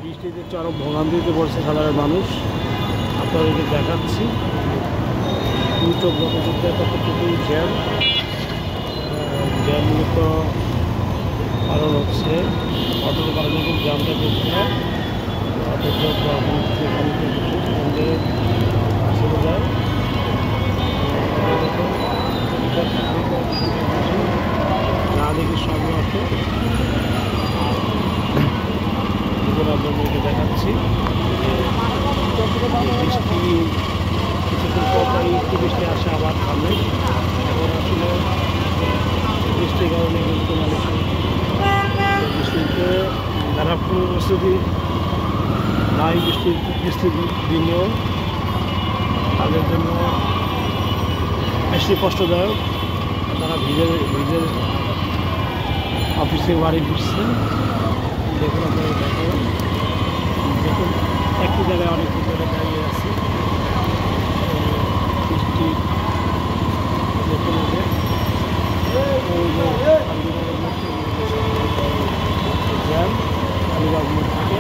বৃষ্টিতে চরম ভোগান্তিতে পড়ছে সাধারণ মানুষ। আপনাদেরকে দেখাচ্ছি চোখ গতযুদ্ধে কতটুকু জ্যাম। জ্যামমূলত কারণ হচ্ছে অটোর কারণে খুব জ্যামটা করতে হয়। অটোর চলে যায় না দেখি সব অটো। আপনাদেরকে দেখাচ্ছি বৃষ্টি কিছুক্ষণ পর একটু বৃষ্টি আসে আবার থামে। এখন আসলে বৃষ্টির কারণে কিন্তু মানুষের বৃষ্টিতে যারা পূর্ব প্রস্তুতি নাই বৃষ্টির দিনেও তাদের জন্য বেশি কষ্টদায়ক। তারা ভিজে অফিসে বাড়ি ফিরছে। দেখুন আপনারা দেখুন একটি জায়গায় অনেক জায়গায় দাঁড়িয়ে আছে বৃষ্টি। দেখুন জ্যাম আলিবাগ মোড় থেকে